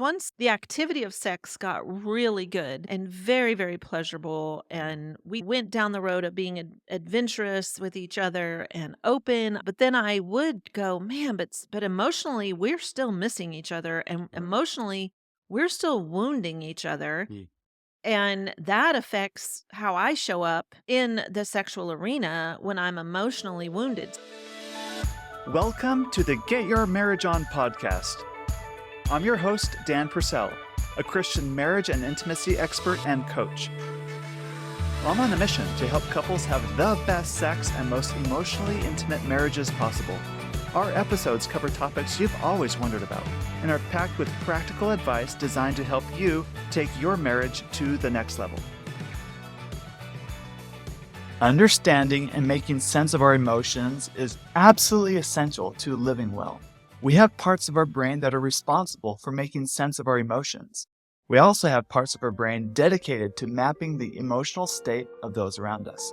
Once the activity of sex got really good and very, very pleasurable, and we went down the road of being adventurous with each other and open, but then I would go, man, but emotionally, we're still missing each other, and emotionally, we're still wounding each other. Mm. And that affects how I show up in the sexual arena when I'm emotionally wounded. Welcome to the Get Your Marriage On podcast. I'm your host, Dan Purcell, a Christian marriage and intimacy expert and coach. I'm on a mission to help couples have the best sex and most emotionally intimate marriages possible. Our episodes cover topics you've always wondered about and are packed with practical advice designed to help you take your marriage to the next level. Understanding and making sense of our emotions is absolutely essential to living well. We have parts of our brain that are responsible for making sense of our emotions. We also have parts of our brain dedicated to mapping the emotional state of those around us.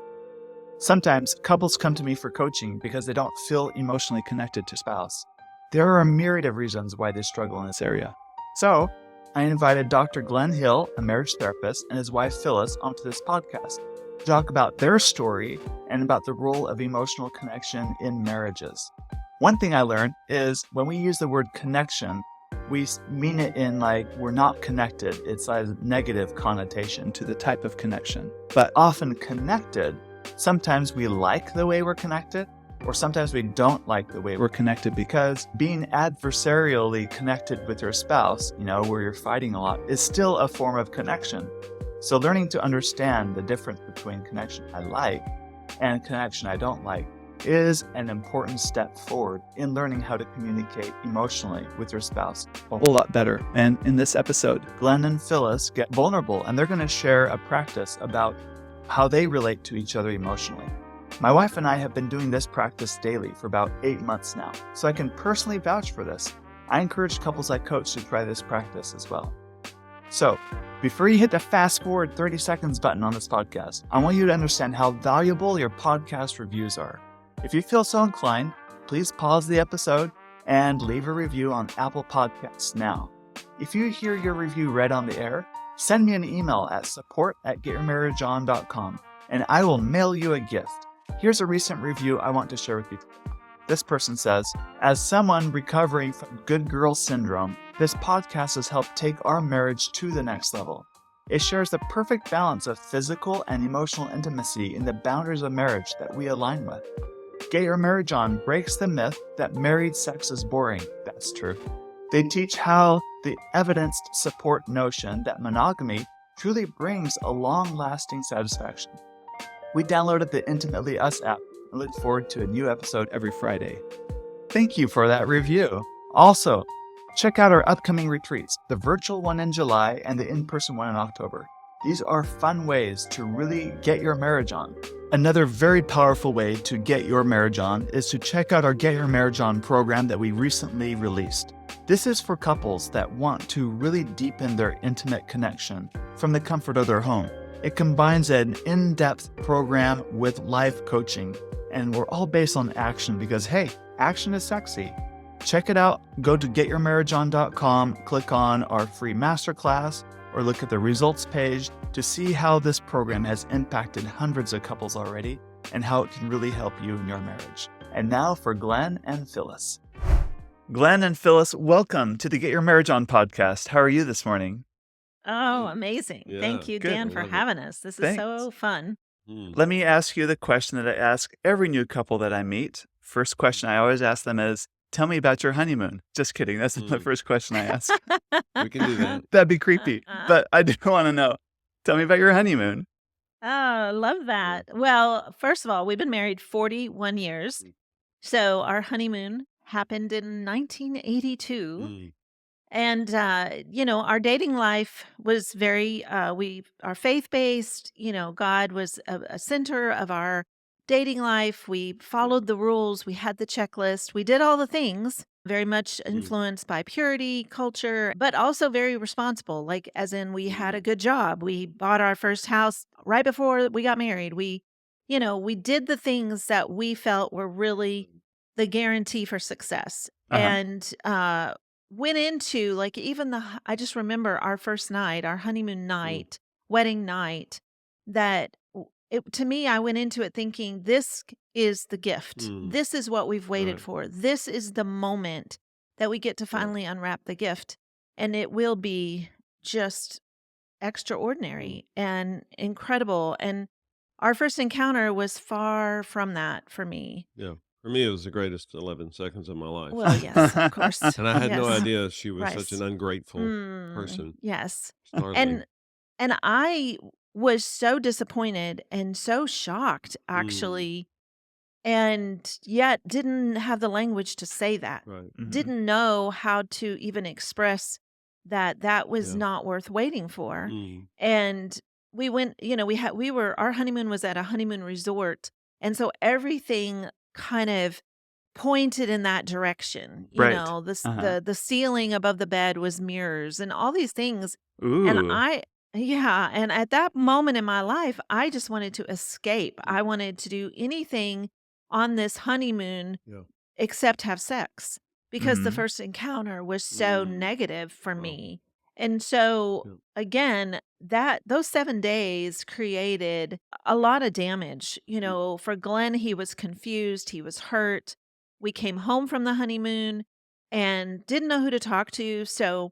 Sometimes couples come to me for coaching because they don't feel emotionally connected to spouse. There are a myriad of reasons why they struggle in this area. So, I invited Dr. Glen Hill, a marriage therapist, and his wife Phyllis onto this podcast to talk about their story and about the role of emotional connection in marriages. One thing I learned is when we use the word connection, we mean it in like we're not connected. It's a negative connotation to the type of connection. But often connected, sometimes we like the way we're connected, or sometimes we don't like the way we're connected, because being adversarially connected with your spouse, where you're fighting a lot, is still a form of connection. So learning to understand the difference between connection I like and connection I don't like is an important step forward in learning how to communicate emotionally with your spouse a whole lot better. And in this episode, Glen and Phyllis get vulnerable, and they're going to share a practice about how they relate to each other emotionally. My wife and I have been doing this practice daily for about 8 months now, so I can personally vouch for this. I encourage couples I coach to try this practice as well. So, before you hit the fast forward 30 seconds button on this podcast, I want you to understand how valuable your podcast reviews are. If you feel so inclined, please pause the episode and leave a review on Apple Podcasts now. If you hear your review read on the air, send me an email at support@getyourmarriageon.com and I will mail you a gift. Here's a recent review I want to share with you. This person says, as someone recovering from good girl syndrome, this podcast has helped take our marriage to the next level. It shares the perfect balance of physical and emotional intimacy in the boundaries of marriage that we align with. Get Your Marriage On breaks the myth that married sex is boring. That's true. They teach how the evidenced support notion that monogamy truly brings a long-lasting satisfaction. We downloaded the Intimately Us app and look forward to a new episode every Friday. Thank you for that review. Also, check out our upcoming retreats, the virtual one in July and the in-person one in October. These are fun ways to really get your marriage on. Another very powerful way to get your marriage on is to check out our Get Your Marriage On program that we recently released. This is for couples that want to really deepen their intimate connection from the comfort of their home. It combines an in-depth program with life coaching, and we're all based on action because, hey, action is sexy. Check it out. Go to getyourmarriageon.com, click on our free masterclass, or look at the results page to see how this program has impacted hundreds of couples already and how it can really help you in your marriage. And now for Glen and Phyllis. Glen and Phyllis, welcome to the Get Your Marriage On podcast. How are you this morning? Oh, amazing. Yeah, Thank you, good. Dan, I for love it. having us. This is Thanks. so fun. Let me ask you the question that I ask every new couple that I meet. First question I always ask them is, tell me about your honeymoon. Just kidding. That's the first question I ask. We can do that. That'd be creepy. But I do want to know. Tell me about your honeymoon. Oh, love that. Well, first of all, we've been married 41 years. So our honeymoon happened in 1982. Mm. And, our dating life was very, we are faith-based. God was a center of our dating life. We followed the rules. We had the checklist. We did all the things, very much influenced by purity, culture, but also very responsible. Like, as in, we had a good job. We bought our first house right before we got married. We did the things that we felt were really the guarantee for success. Uh-huh. And went into, like, even I just remember our first night, our honeymoon Mm, night, wedding night, that to me, I went into it thinking, "This is the gift. mm, This is what we've waited right, for. This is the moment that we get to right. finally unwrap the gift, and it will be just Mm, extraordinary and incredible." And our first encounter was far from that for me. yeah. For me, it was the greatest 11 seconds of my life. Well, yes, of course. And I had no Yes. idea she was such an Rice. ungrateful person. Yes. Startling. And I was so disappointed and so shocked, Mm, actually, and yet didn't have the language to say that. right. Mhm. Didn't know how to even express that that was Yeah. not worth waiting for. Mm, And we went, we were our honeymoon was at a honeymoon resort, and so everything kind of pointed in that direction. Right. Uh-huh. The ceiling above the bed was mirrors and all these things, and Ooh. and at that moment in my life, I just wanted to escape. mm, I wanted to do anything on this honeymoon yeah. except have sex, because the Mhm. first encounter was so Mm, negative for wow. me. And so, Yeah. again, that those 7 days created a lot of damage. Mm, For Glenn, he was confused, he was hurt. We came home from the honeymoon and didn't know who to talk to, so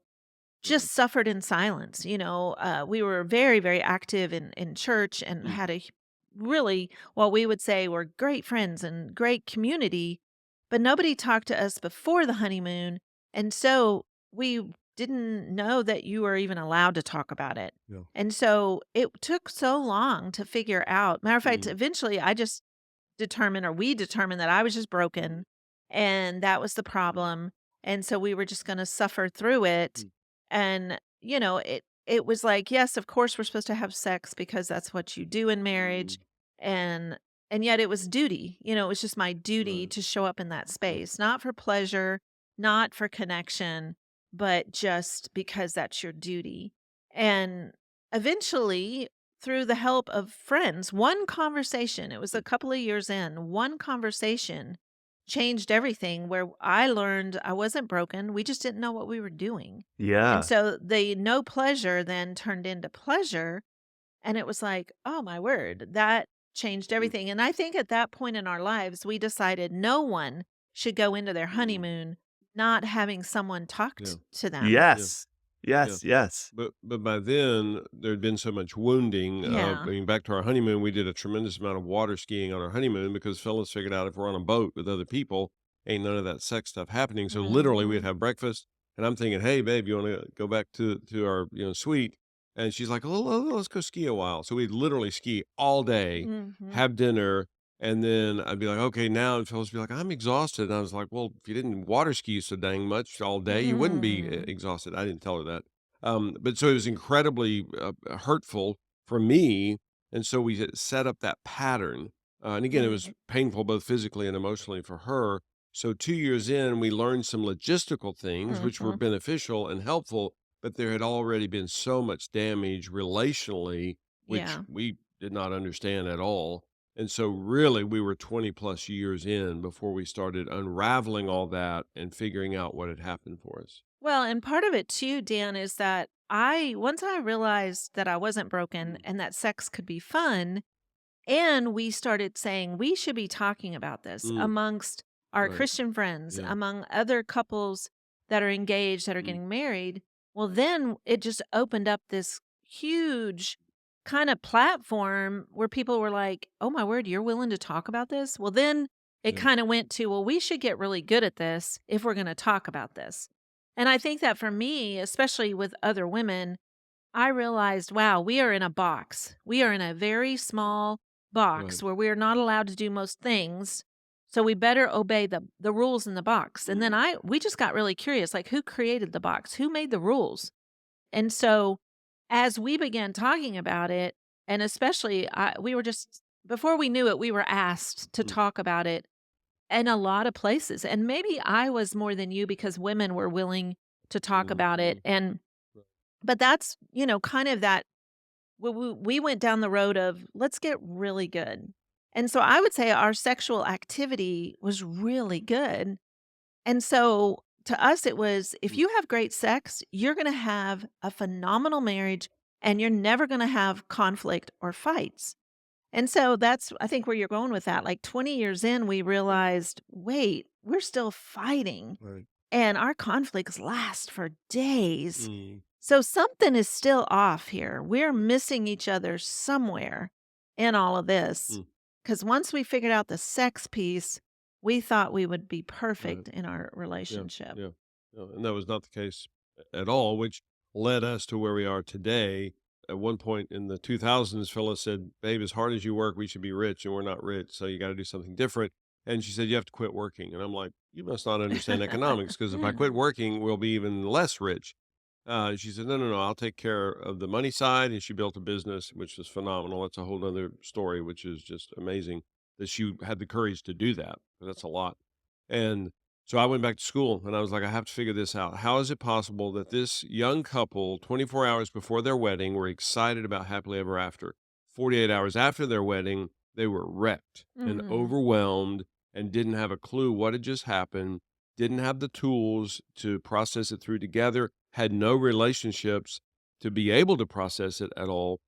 right. just suffered in silence. We were very, very active in church and Mm, had really, what we would say, were great friends and great community, but nobody talked to us before the honeymoon. And so we didn't know that you were even allowed to talk about it. yeah. And so it took so long to figure out. Matter of fact, Mm, eventually I just we determined that I was just broken and that was the problem. And so we were just going to suffer through it. mm, And, it was like, yes, of course we're supposed to have sex because that's what you do in marriage. mm, And yet it was duty. It was just my duty right. to show up in that Yeah. space, not for pleasure, not for connection, but just because that's your duty. And eventually, through the help of friends, one conversation, it was a Mm, couple of years in, one conversation changed everything, where I learned I wasn't broken, we just didn't know what we were doing. And Yeah. so the no pleasure then turned into pleasure, and it was like, "Oh my word," that changed mm, everything. And I think at that point in our lives, we decided no one should go into their mm, honeymoon not having someone talk yeah. to them. Yeah. Yes. Yeah. Yes, yes. But by then, there'd been so much wounding. I Yeah. mean, back to our honeymoon, we did a tremendous amount of water skiing on our honeymoon because Phyllis figured out if we're on a boat with other people, ain't none of that sex stuff happening. So literally, we'd Mhm. have breakfast, and I'm thinking, "Hey, babe, you want to go back to our suite?" And she's like, "Oh, let's go ski a while." So we'd literally ski all day, Mhm. have dinner, and then I'd be like, "Okay, now," and Phyllis would be like, "I'm exhausted." And I was like, "Well, if you didn't water ski so dang much all day, you wouldn't be Mhm. exhausted." I didn't tell her that. But so it was incredibly hurtful for me. And so we had set up that pattern. And again, it was Right. painful both physically and emotionally for her. So 2 years in, we learned some logistical things, which were Mhm. beneficial and helpful, but there had already been so much damage relationally, which Yeah. we did not understand at all. And so, really, we were 20 plus years in before we started unraveling all that and figuring out what had happened for us. Well, and part of it too, Dan, is that once I realized that I wasn't broken Mm, and that sex could be fun, and we started saying we should be talking about this mm, amongst our right. Christian friends, Yeah. among other couples that are engaged, that are Mm, getting married. Well, then it just opened up this huge kind of platform where people were like, "Oh my word, you're willing to talk about this?" Well, then it yeah. kind of went to, "Well, we should get really good at this if we're going to talk about this." And I think that for me, especially with other women, I realized, wow, we are in a box. We are in a very small Right. box where we are not allowed to do most things. So we better obey the rules in the box. And then Mhm. we just got really curious, like, who created the box? Who made the rules? And so as we began talking about it, and especially we were just, before we knew it, we were asked to Mm, talk about it in a lot of places. And maybe I was more than you because women were willing to talk mhm, about it. mhm. And Right. but that's, kind of that, we went down the road of, let's get really good. And so I would say our sexual activity was really good. And so to us, it was if Mm, you have great sex, you're going to have a phenomenal marriage and you're never going to have conflict or fights. And so that's, I think, where you're going with that. Like 20 years in, we realized, wait, we're still fighting right. and our conflicts last for days. Mm, So something is still off here. We're missing each other somewhere in all of this. mm, Because once we figured out the sex piece, we thought we would be right. perfect in our Yeah, relationship. yeah, and that was not the case at all, which led us to where we are today. At one point in the 2000s, Phyllis said, "Babe, as hard as you work, we should be rich, and we're not rich, so you got to do something different." And she said, "You have to quit working." And I'm like, "You must not understand economics, because if I quit working, we'll be even less rich." She said, "No, no, no, I'll take care of the money side." And she built a business, which was phenomenal. That's a whole other story, which is just amazing that she had the courage to do that. That's a lot. And so I went back to school and I was like, I have to figure this out. How is it possible that this young couple, 24 hours before their wedding, were excited about happily ever after? 48 hours after their wedding, they were wrecked and Mhm. overwhelmed and didn't have a clue what had just happened, didn't have the tools to process it through together, had no relationships to be able to process it at all,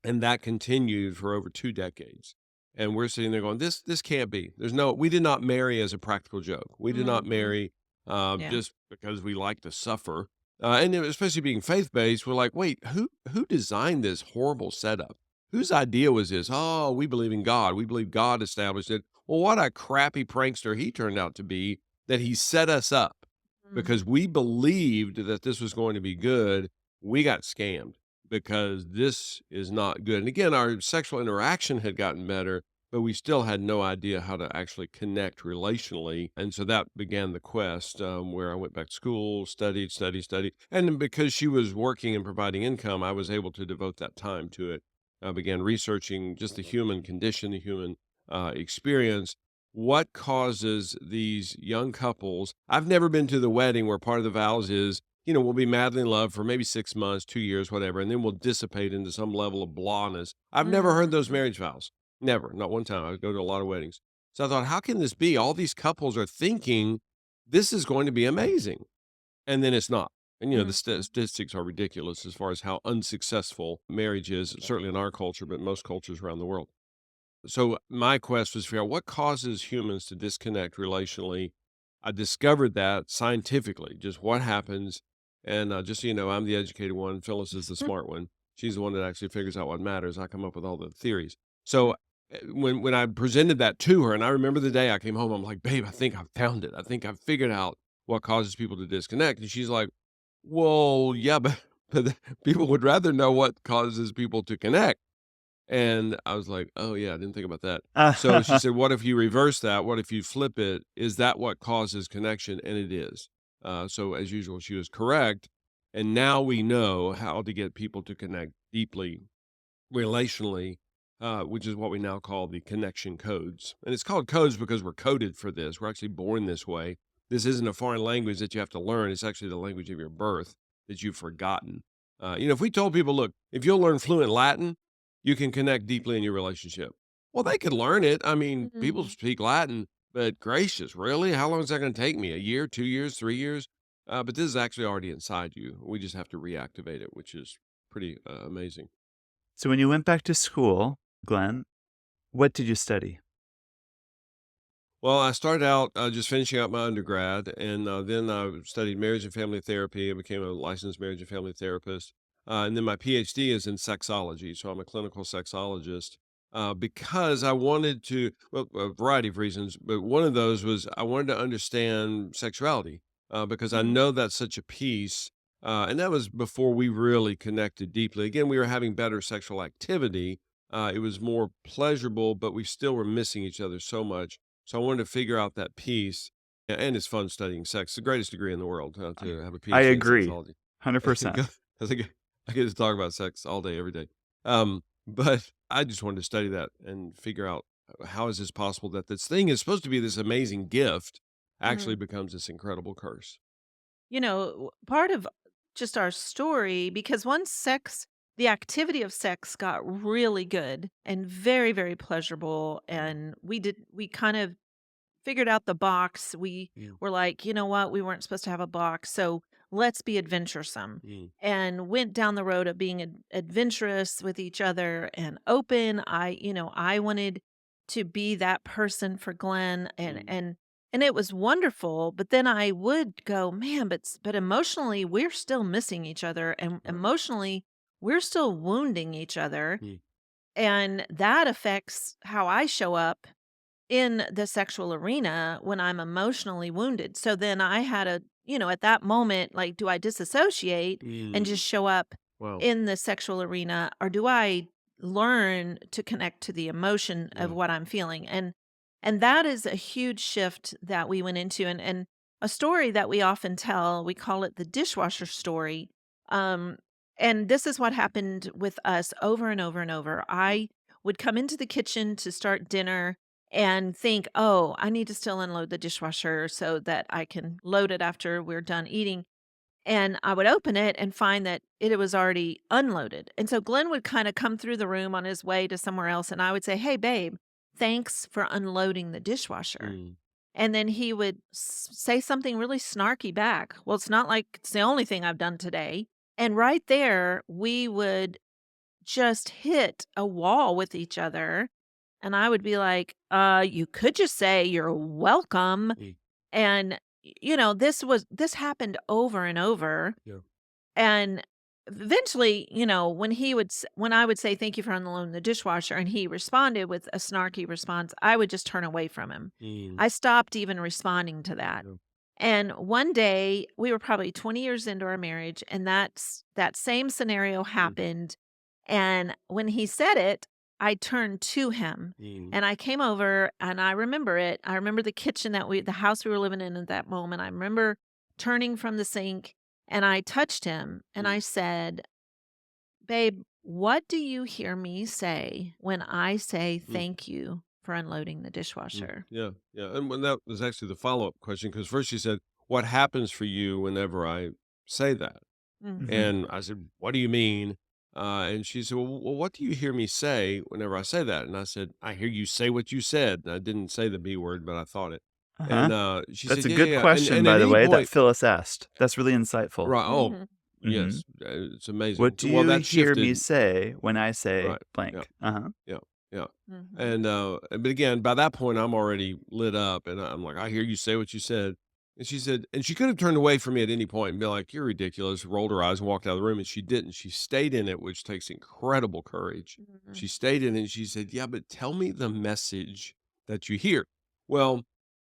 and that continued for over 2 decades. And we're sitting there going, "This can't be. There's no we did not marry as a practical joke. We did not Mhm. marry, Yeah. just because we like to suffer." And especially being faith-based, we're like, "Wait, who designed this horrible setup? Whose idea was this? Oh, we believe in God. We believe God established it." Well, what a crappy prankster he turned out to be, that he set us up Mm. because we believed that this was going to be good. We got scammed because this is not good. And again, our sexual interaction had gotten better, but we still had no idea how to actually connect relationally. And so that began the quest, where I went back to school, studied. And then because she was working and providing income, I was able to devote that time to it. I began researching just the human condition, the human experience. What causes these young couples? I've never been to the wedding where part of the vows is, we'll be madly in love for maybe 6 months, 2 years, whatever, and then we'll dissipate into some level of blahness. I've never heard those Mhm. marriage vows. Never, not one time. I go to a lot of weddings. So I thought, how can this be? All these couples are thinking this is going to be amazing, and then it's not. And, the Mhm. statistics are ridiculous as far as how unsuccessful marriage is, certainly in our culture, but most cultures around the world. So my quest was to figure out what causes humans to disconnect relationally. I discovered that scientifically, just what happens. And just so you know, I'm the educated one. Phyllis is the smart one. She's the one that actually figures out what matters. I come up with all the theories. So when I presented that to her, and I remember the day I came home, I'm like, "Babe, I think I found it. I think I figured out what causes people to disconnect." And she's like, "Well, yeah, but people would rather know what causes people to connect." And I was like, "Oh, yeah, I didn't think about that." So she said, "What if you reverse that? What if you flip it? Is that what causes connection?" And it is. So as usual, she was correct. And now we know how to get people to connect deeply relationally, which is what we now call the connection codes. And it's called codes because we're coded for this. We're actually born this way. This isn't a foreign language that you have to learn. It's actually the language of your birth that you've forgotten. If we told people, look, if you'll learn fluent Latin, you can connect deeply in your relationship. Well, they could learn it. I mean, people Mhm. speak Latin, but gracious, really? How long is that going to take me? A year, 2 years, 3 years? But this is actually already inside you. We just have to reactivate it, which is pretty amazing. So when you went back to school, Glenn, what did you study? Well, I started out just finishing up my undergrad, and then I studied marriage and family therapy. I became a licensed marriage and family therapist. And then my PhD is in sexology. So I'm a clinical sexologist because I wanted to, well, a variety of reasons, but one of those was I wanted to understand sexuality because I Mhm. know that's such a piece. And that was before we really connected deeply. Again, we were having better sexual activity. It was more pleasurable, but we still were missing each other so much. So I wanted to figure out that piece, and it's fun studying sex. It's the greatest degree in the world to have a I PhD in agree, sexology. 100%. Because I get to talk about sex all day, every day. But I just wanted to study that and figure out how is this possible that this thing is supposed to be this amazing gift actually Mhm. becomes this incredible curse. Part of just our story, because once the activity of sex got really good and very, very pleasurable, and we kind of figured out the box. We Mm, were like, you know what? We weren't supposed to have a box. So let's be adventuresome. mm, And went down the road of being adventurous with each other and open. I wanted to be that person for Glenn, mm, and it was wonderful. But then I would go, man, but emotionally, we're still missing each other, and right. emotionally, we're still wounding each other, Mm, and that affects how I show up in the sexual arena when I'm emotionally wounded. So then I had at that moment, like, do I disassociate and mm. just show up Wow. in the sexual arena, or do I learn to connect to the emotion of Yeah. what I'm feeling? And that is a huge shift that we went into, and a story that we often tell, we call it the dishwasher story. Um and this is what happened with us over and over and over. I would come into the kitchen to start dinner and think, "Oh, I need to still unload the dishwasher so that I can load it after we're done eating." And I would open it and find that it was already unloaded. And so Glenn would kind of come through the room on his way to somewhere else, and I would say, "Hey, babe, thanks for unloading the dishwasher." Mm, And then he would say something really snarky back. Well, it's not like it's the only thing I've done today. And right there, we would just hit a wall with each other. And I would be like, you could just say you're welcome. mm. And, this happened over and over. Yeah. And eventually, when I would say, "Thank you for unloading the dishwasher," and he responded with a snarky response, I would just turn away from him. Mm, I stopped even responding to that. yeah. And one day, we were probably 20 years into our marriage, and that same scenario Mm, happened. And when he said it, I turned to him, mm, and I came over, and I remember it. I remember the house we were living in at that moment. I remember turning from the sink, and I touched him, and mm, I said, "Babe, what do you hear me say when I say mm. thank you for unloading the Mm, dishwasher?" yeah, yeah, and when that was actually the follow-up question, because first she said, "What happens for you whenever I say that?" Mhm. Mhm. And I said, "What do you mean?" And she said, well, what do you hear me say whenever I say that?" And I said, "I hear you say what you said." And I didn't say the B word, but I thought it. And, Uh-huh. she That's said, a "Yeah, yeah, good yeah." question, And by at the any way, that point Phyllis asked. That's really insightful. right, oh, Mhm. Mhm. yes, it's amazing. What So, do well, you that hear me shifted say when I say right, yeah. blank? Uh-huh. Yeah, yeah, Mhm. and, but again, by that point, I'm already lit up, and I'm like, "I hear you say what you said." And she said and she could have turned away from me at any point and be like, "You're ridiculous," rolled her eyes and walked out of the room, and she didn't. She stayed in it, which takes incredible courage. Mhm. She stayed in it, and she said, "Yeah, but tell me the message that you hear." Well,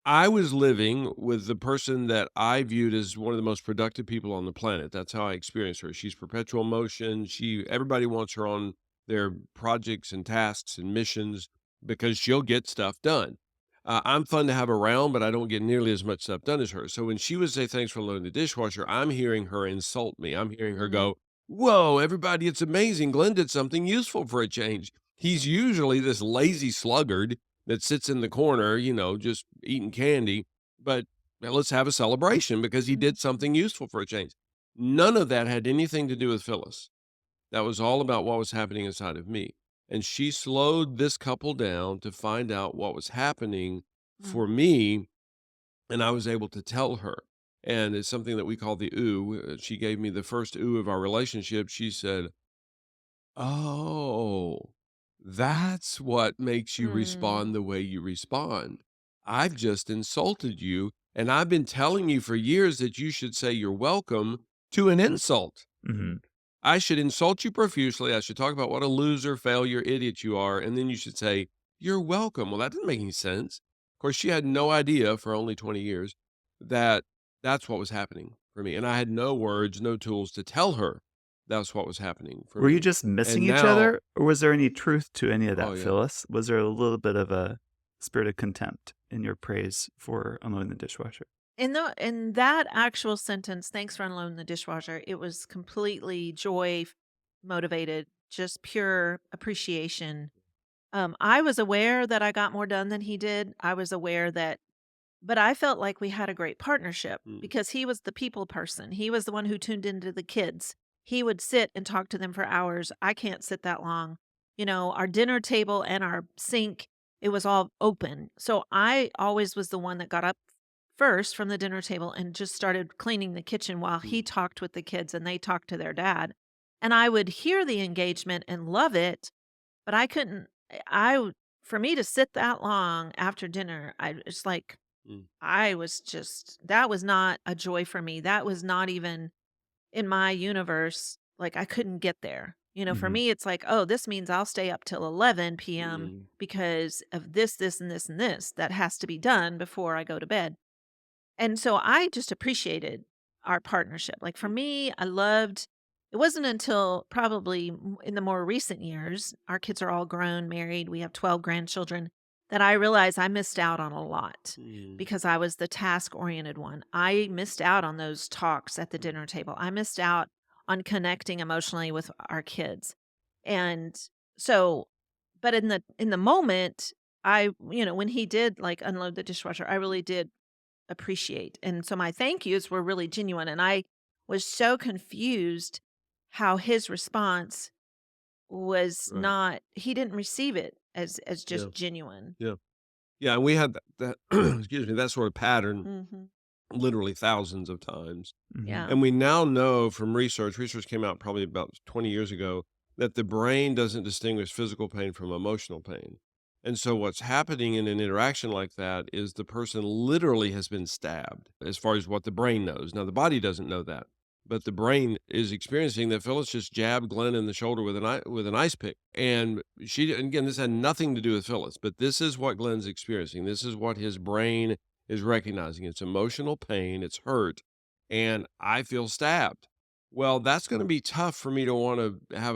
I was living with the person that I viewed as one of the most productive people on the planet. That's how I experienced her. She's perpetual motion. Everybody wants her on their projects and tasks and missions because she'll get stuff done. I'm fun to have around, but I don't get nearly as much stuff done as her. So when she would say thanks for loading the dishwasher, I'm hearing her insult me. I'm hearing her Mhm. go, "Whoa, everybody, it's amazing. Glenn did something useful for a change." He's usually this lazy sluggard that sits in the corner, just eating candy. But well, let's have a celebration because he did Mhm. something useful for a change. None of that had anything to do with Phyllis. That was all about what was happening inside of me. And she slowed this couple down to find out what was happening for Mhm. me. And I was able to tell her. And it's something that we call the ooh. She gave me the first ooh of our relationship. She said, "Oh, that's what makes you Mm. respond the way you respond. I've just insulted you, and I've been telling you for years that you should say you're welcome to an insult. Mhm. I should insult you profusely. I should talk about what a loser, failure, idiot you are, and then you should say, 'You're welcome.'" Well, that didn't make any sense. Of course, she had no idea for only 20 years that that's what was happening for me. And I had no words, no tools to tell her that's what was happening for Were you me. just missing And each now, other, or was there any truth to any of oh, that, yeah. Phyllis? Was there a little bit of a spirit of contempt in your praise for unloading the dishwasher? In that actual sentence, "Thanks for unloading the dishwasher," it was completely joy motivated, just pure appreciation. I was aware that I got more done than he did. I was aware that But I felt like we had a great partnership Mm, because he was the people person. He was the one who tuned into the kids. He would sit and talk to them for hours. I can't sit that long. Our dinner table and our sink it was all open. So I always was the one that got up first from the dinner table and just started cleaning the kitchen while he Mm. talked with the kids and they talked to their dad. And I would hear the engagement and love it, but I couldn't I would for me to sit that long after dinner, it's like Mm. I was just that was not a joy for me. That was not even in my universe. Like I couldn't get there. For Mhm. me, it's like, oh, this means I'll stay up till 11 p.m. Mm. because of this, this, and this, and this that has to be done before I go to bed. And so I just appreciated our partnership. Like for Mm. me, I loved it wasn't until probably in the more recent years, our kids are all grown, married, we have 12 grandchildren, that I realized I missed out on a lot Mm. because I was the task oriented one. I missed out on those talks at the Mm. dinner table. I missed out on connecting emotionally with our kids. And so but in the moment, when he did like unload the dishwasher, I really did appreciate. And so my thank yous were really genuine. And I was so confused how his response was Right. not, he didn't receive it as Yeah. just genuine. Yeah. Yeah, and we had that excuse me, that sort of pattern Mhm. literally thousands of times. Mhm. Yeah. And we now know from research came out probably about 20 years ago, that the brain doesn't distinguish physical pain from emotional pain. And so what's happening in an interaction like that is the person literally has been stabbed as far as what the brain knows. Now the body doesn't know that, but the brain is experiencing that Phyllis just jabbed Glenn in the shoulder with an ice pick. And and again, this had nothing to do with Phyllis, but this is what Glenn's experiencing. This is what his brain is recognizing. It's emotional pain, it's hurt, and I feel stabbed. Well, that's gonna be tough for me to wanna have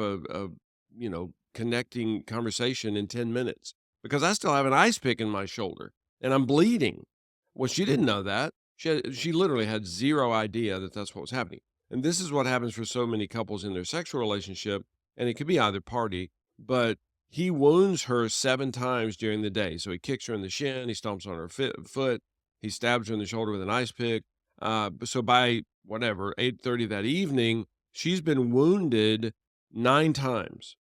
connecting conversation in 10 minutes because I still have an ice pick in my shoulder and I'm bleeding. Well, she didn't know that. She literally had 0 idea that that's what was happening. And this is what happens for so many couples in their sexual relationship, and it could be either party, but he wounds her 7 times during the day. So he kicks her in the shin, he stomps on her foot, he stabs her in the shoulder with an ice pick. So by whatever 8:30 that evening, she's been wounded 9 times,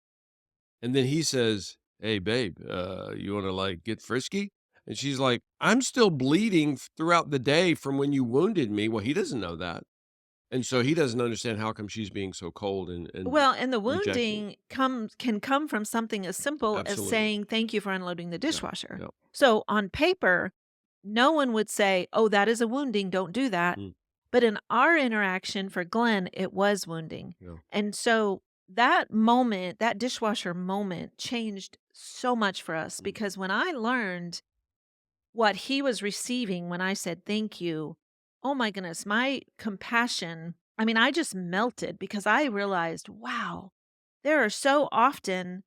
and then he says, "Hey, babe, you want to like get frisky?" And she's like, "I'm still bleeding throughout the day from when you wounded me." Well, he doesn't know that, and so he doesn't understand how come she's being so cold and Well, and the rejecting it. wounding can come from something as simple as Absolutely, saying thank you for unloading the yeah, dishwasher. yeah, So on paper, no one would say, "Oh, that is a wounding, don't do that." mm, But in our interaction for Glenn, it was wounding. yeah, And so that moment, that dishwasher moment changed so much for us mm, because when I learned what he was receiving when I said thank you, oh my goodness, my compassion, I mean, I just melted because I realized, wow, there are so often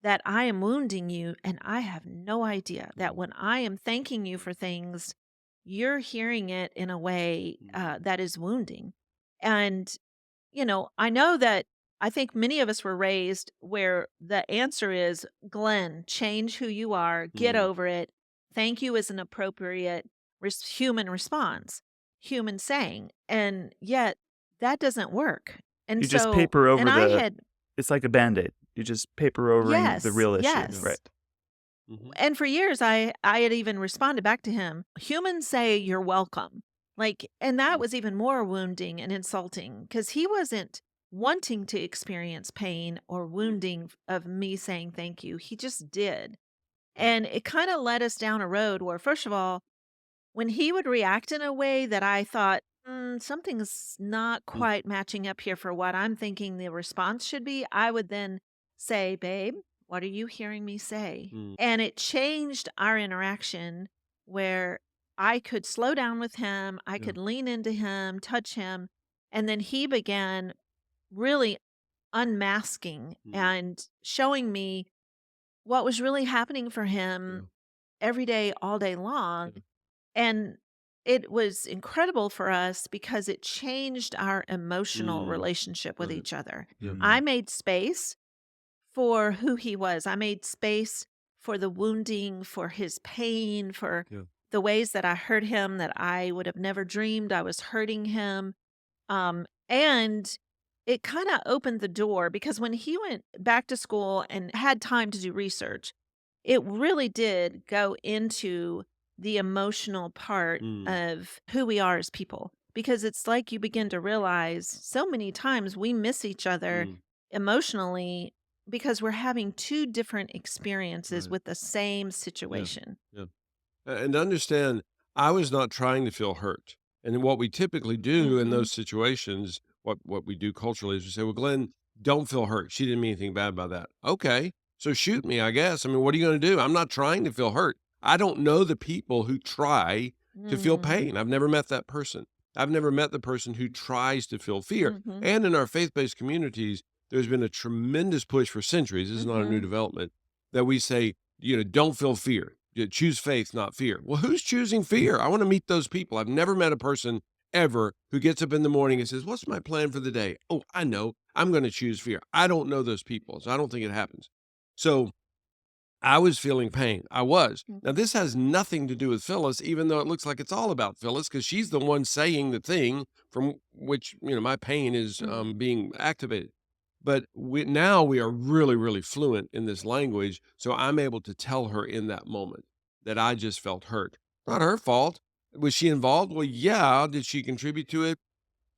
that I am wounding you and I have no idea that mm, when I am thanking you mm, for things, you're hearing it in a way mm, that is wounding. And I know that I think many of us were raised where the answer is, Glenn, change who you are, get mm, over it. Thank you is an appropriate human response, human saying. And yet that doesn't work. And You just so, paper and over I the had, it's like a Band-Aid. You just paper overing the yes, real issue, yeah, yes. right. mhm, And for years, I had even responded back to him, humans say you're welcome. Like, and that mm, was even more wounding and insulting because he wasn't wanting to experience pain or wounding of me saying thank you. He just did. mm, And it kind of led us down a road where, first of all, when he would react in a way that I thought, something's not mm, quite matching up here for what I'm thinking the response should be, I would then say, babe, what are you hearing me say? mm, And it changed our interaction where I could slow down with him, I yeah, could lean into him, touch him. And then he began really unmasking mm, and showing me what was really happening for yeah, him every day, all day long. yeah, And it was incredible for us because it changed our emotional mm, relationship with right, each other. yeah, I Mhm. made space for who he was. I made space for the wounding, for his pain, for yeah, the ways that I hurt him that I would have never dreamed I was hurting him. And it kind of opened the door because when he went back to school and had time to do research, it really did go into the emotional part Mm, of who we are as people, because it's like you begin to realize so many times we miss each other mm, emotionally because we're having two different experiences right. with the same Yeah. situation. Yeah. And to understand, I was not trying to feel hurt. And what we typically do in Mhm. those situations, what we do culturally is we say, well, Glenn, don't feel hurt. She didn't mean anything bad by that. Okay. So shoot me, I guess. I mean, what are you going to do? I'm not trying to feel hurt. I don't know the people who try to feel Mm. pain. I've never met that person. I've never met the person who tries to feel fear. Mhm. And in our faith based communities, there's been a tremendous push for centuries. This is not a new Mhm. development that we say, don't feel fear. Choose faith, not fear. Well, who's choosing fear? I want to meet those people. I've never met a person ever who gets up in the morning and says, what's my plan for the day? Oh, I know. I'm going to choose fear. I don't know those people. So I don't think it happens. So I was feeling pain. I was. Now, Mhm. this has nothing to do with Phyllis, even though it looks like it's all about Phyllis, because she's the one saying the thing from which, my pain is Mhm. being activated. But now we are really, really fluent in this language. So I'm able to tell her in that moment that I just felt hurt. Not her fault. Was she involved? Well, yeah. Did she contribute to it?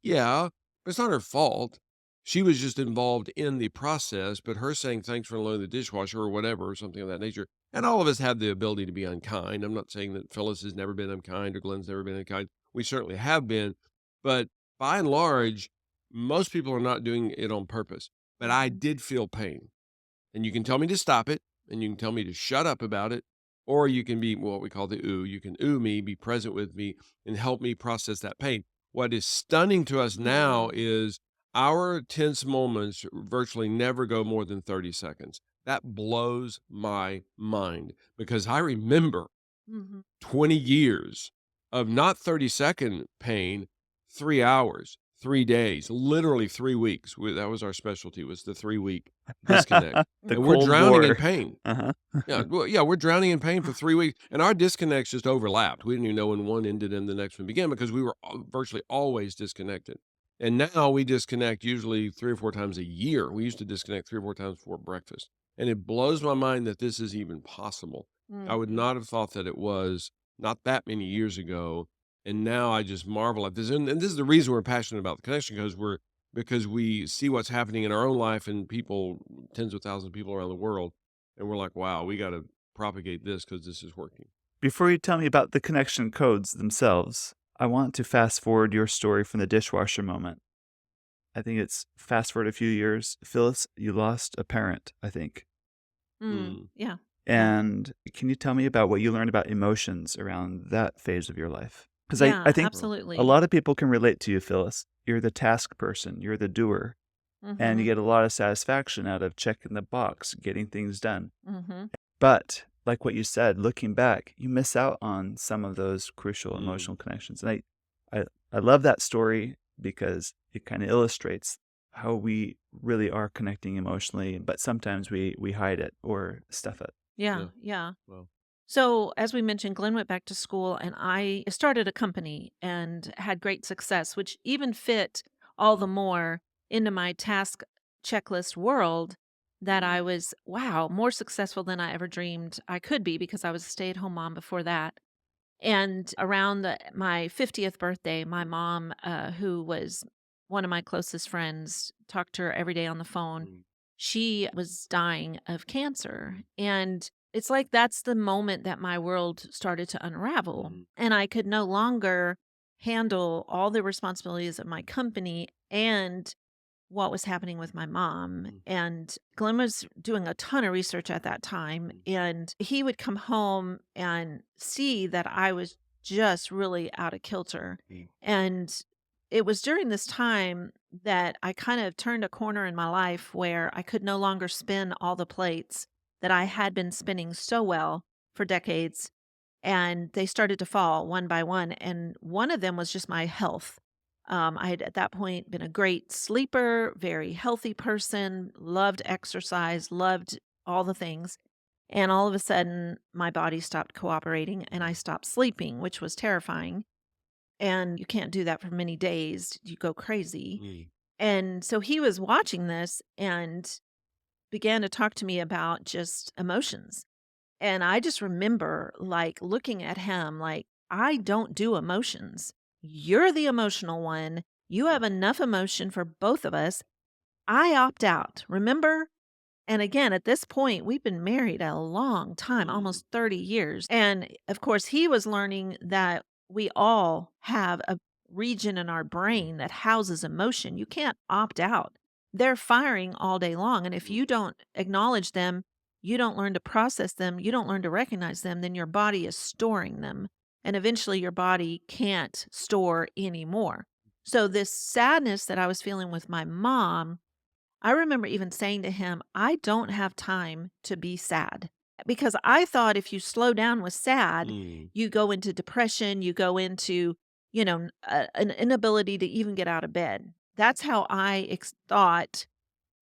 Yeah, but it's not her fault. She was just involved in the process, but her saying thanks for unloading the dishwasher or whatever, or something of that nature. And all of us have the ability to be unkind. I'm not saying that Phyllis has never been unkind or Glenn's never been unkind. We certainly have been, but by and large, most people are not doing it on purpose. But I Mhm. did feel pain. And you can tell me to stop it, and you can tell me to shut up about it, or you can be what we call the ooh. You can ooh me, be present with me, and help me process that pain. What is stunning to us now Mhm. is our tense moments virtually never go more than 30 seconds. That blows my mind because I remember Mhm. 20 years of not 30-second pain, 3 hours, 3 days, literally 3 weeks. That was our specialty, was the 3-week disconnect, The and we're Mhm. Cold drowning in War. pain. Uh-huh. Yeah, well, yeah, we're drowning in pain for 3 weeks, and our disconnects just overlapped. We didn't even know when one ended and the next one began because we were virtually always disconnected. And now we disconnect usually 3 or 4 times a year. We used to disconnect 3 or 4 times before breakfast, and it blows my mind that this is even possible. I would Mhm. not have thought that it was not that many years ago, and now I just marvel at this. And this is the reason we're passionate about the connection because we see what's happening in our own life and people, tens of thousands of people around the world, and we're like, wow, we got to propagate this because this is working. Before you tell me about the connection codes themselves, I want to fast forward your story from the dishwasher moment. I think it's fast forward a few years. Phyllis, you lost a parent, I think. Mm. Mm, Yeah. Yeah. And can you tell me about what you learned about emotions around that phase of your life? Because I Yeah, think well, a absolutely. lot of people can relate to you, Phyllis. You're the task person, you're the doer, and you Mhm. get a lot of satisfaction out of checking the box, getting things done. Mhm. But like what you said, looking back, you miss out on some of those crucial mm, emotional connections. And I love that story because it kind of illustrates how we really are connecting emotionally, but sometimes we hide it or stuff it. Yeah, yeah, yeah. well, So, as we mentioned, Glenn went back to school and I started a company and had great success, which even fit all the more into my task checklist world that I was, wow, more successful than I ever dreamed I could be because I was a stay at home mom before that. And around my 50th birthday, my mom, who was one of my closest friends, talked to her every day on the phone. mm, She was dying of cancer. And it's like that's the moment that my world started to unravel. mm, And I could no longer handle all the responsibilities of my company and what was happening with my mom. mm, And Glenn was doing a ton of research at that time. mm, And he would come home and see that I was just really out of kilter. mm, And it was during this time that I kind of turned a corner in my life where I could no longer spin all the plates that I had been spinning so well for decades. And they started to fall one by one. And one of them was just my health. I had at that point been a great sleeper, very healthy person, loved exercise, loved all the things. And all of a sudden, my body stopped cooperating and I stopped sleeping, which was terrifying. And you can't do that for many days. You go crazy. mm, And so he was watching this and began to talk to me about just emotions And I just remember, like, looking at him like, "I don't do emotions. You're the emotional one. You Yeah. have enough emotion for both of us. I opt out, remember?" And again, at this point, we've been married a long time, Mm. almost 30 years. And of course, he was learning that we all have a region in our Mm. brain that houses emotion. You can't opt out. They're firing all day long. And if Mm. you don't acknowledge them, you don't learn to process them, you don't learn to recognize them, then your body is storing them. And eventually, your body can't store anymore. So, this sadness that I was feeling with my mom, I remember even saying to him, "I don't have time to be sad." Because I thought if you slow down with sad, Mm. you go into depression, you go into, an inability to even get out of bed. That's how I thought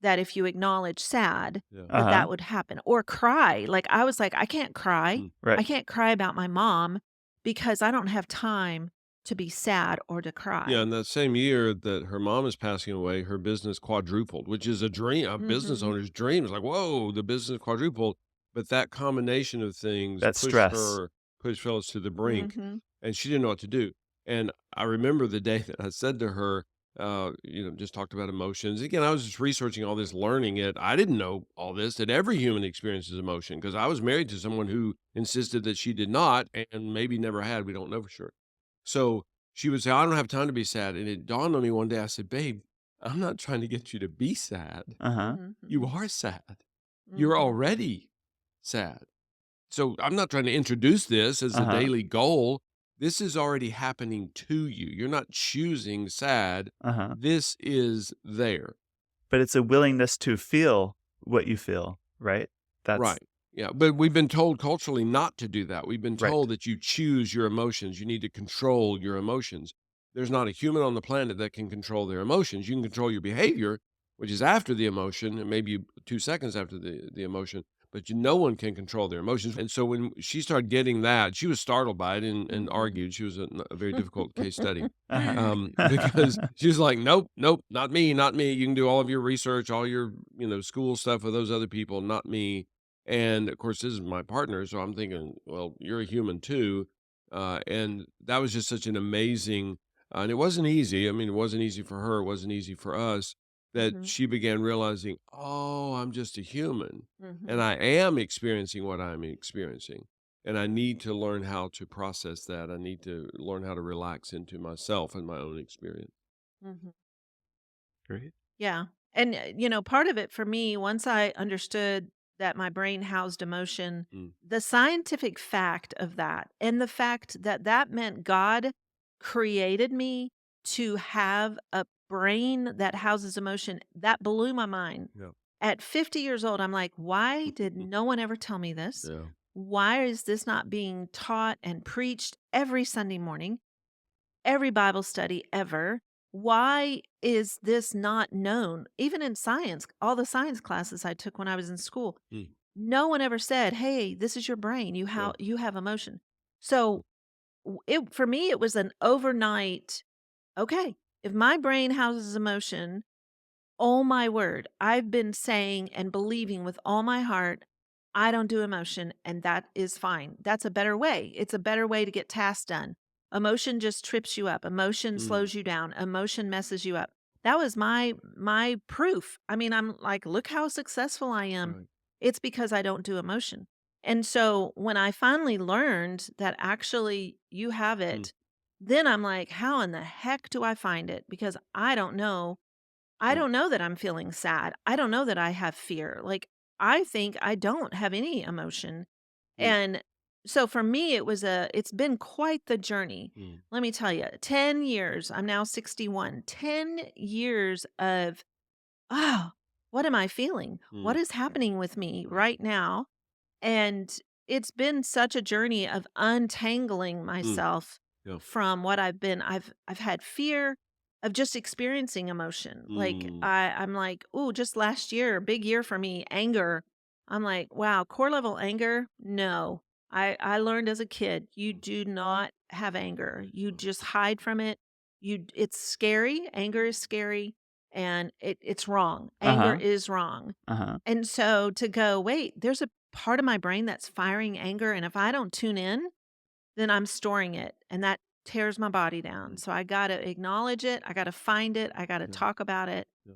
that if you acknowledge sad, Yeah. that Uh-huh. that would happen. Or cry. Like, I was like, I can't cry. Mm. I Right. can't cry about my mom because I don't have time to be sad or to Yeah, cry. in that same year that her mom is passing away, her business quadrupled, which is a dream, a business Mhm. owner's dream. It's like, whoa, the business quadrupled. But that combination of things That stress. pushed Phyllis to the brink, Mhm. and she didn't know what to do. And I remember the day that I said to her, just talked about emotions. Again, I was just researching all this, learning it. I didn't know all this, that every human experiences emotion because I was married to someone who insisted that she did not and maybe never had. We don't know for sure. So she would say, "I don't have time to be sad." And it dawned on me one day, I said, "Babe, I'm not trying to get you to be sad. Uh-huh. Mhm. You Mhm. are sad. You're Mhm. already sad. So I'm not trying to introduce this as a Uh-huh. daily goal. This is already happening to you. You're not choosing sad. Uh-huh. This is there." But it's a willingness to feel what you feel, right? That's Right. Yeah, but we've been told culturally not to do that. We've been right. told that you choose your emotions. You need to control your emotions. There's not a human on the planet that can control their emotions. You can control your behavior, which is after the emotion, and maybe 2 seconds after the emotion, but no one can control their emotions. And so when she started getting that, she was startled by it and Mhm. argued. She was a very difficult case study Uh-huh. because she was like, "Nope, nope, not me, not me. You can do all of your research, all your school stuff with those other people, not me." And of course, this is my partner, so I'm thinking, well, you're a human too, and that was just such an amazing, and it wasn't easy. I mean, it wasn't easy for her, it wasn't easy for us. That Mhm. she began realizing, oh, I'm just a human, and Mhm. I am experiencing what I'm experiencing. And I need to learn how to process that. I need to learn how to relax into myself and my own experience. Mhm. Great. Yeah. And, part of it for me, once I understood that my brain housed emotion, Mm, the scientific fact of that, and the fact that that meant God created me to have a brain that houses emotion, that blew my mind. yeah. At 50 years old, I'm like, why did no one ever tell me this? Yeah. Why is this not being taught and preached every Sunday morning? Every Bible study ever. Why is this not known? Even in science, all the science classes I took when I was in school, Mm, no one ever said, "Hey, this is your brain. yeah. You have emotion." So, it for me it was an overnight, okay, if my brain houses emotion, oh my word. I've been saying and believing with all my heart, I don't do emotion, and that is fine. That's a better way. It's a better way to get tasks done. Emotion just trips you up. Emotion Mm, slows you down. Emotion messes you up. That was my proof. I mean, I'm like, look how successful I am. right. It's because I don't do emotion. And so when I finally learned that actually you have Mm, it, then I'm like, how in the heck do I find it? Because I right. don't know that I'm feeling sad. I don't know that I have fear. Like, I think I don't have any emotion. Mm, And so for me, it's been quite the journey. mm, Let me tell you, 10 years, I'm now 61, 10 years of, oh, what am I feeling? mm, What is happening with me right. right now? And it's been such a journey of untangling Mm, myself yeah. from what I've had fear of just experiencing emotion. Like Mm, I'm like, "Ooh, just last year, big year for me, anger." I'm like, "Wow, core level anger? No." I learned as a kid, you do not have anger. You mm, just hide from it. It's scary. Anger is scary and it's wrong. Anger Uh-huh. is wrong. Uh-huh. And so to go, wait, there's a part of my brain that's firing anger, and if I don't tune in, then I'm storing it, and that tears my body down. Mm. So I gotta acknowledge it, I gotta find it, I gotta Yeah. talk about it, Yeah.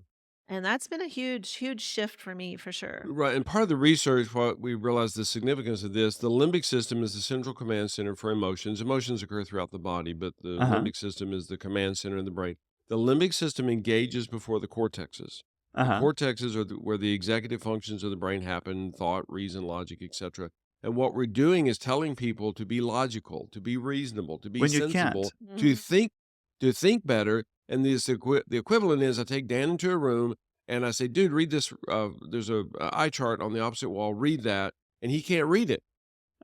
and that's been a huge, huge shift for me for sure. Right, and part of the research, what we realized the significance of this, the limbic system is the central command center for emotions. Emotions occur throughout the body, but the Uh-huh. limbic system is the command center in the brain. The limbic system engages before the cortexes. The Uh-huh. cortexes are where the executive functions of the brain happen, thought, reason, logic, etc. And what we're doing is telling people to be logical, to be reasonable, to be When you can't. sensible, to Mhm. think to think better. And the equivalent is I take Dan into a room and I say, dude, read this. There's a eye chart on the opposite wall. Read that. And he can't read it.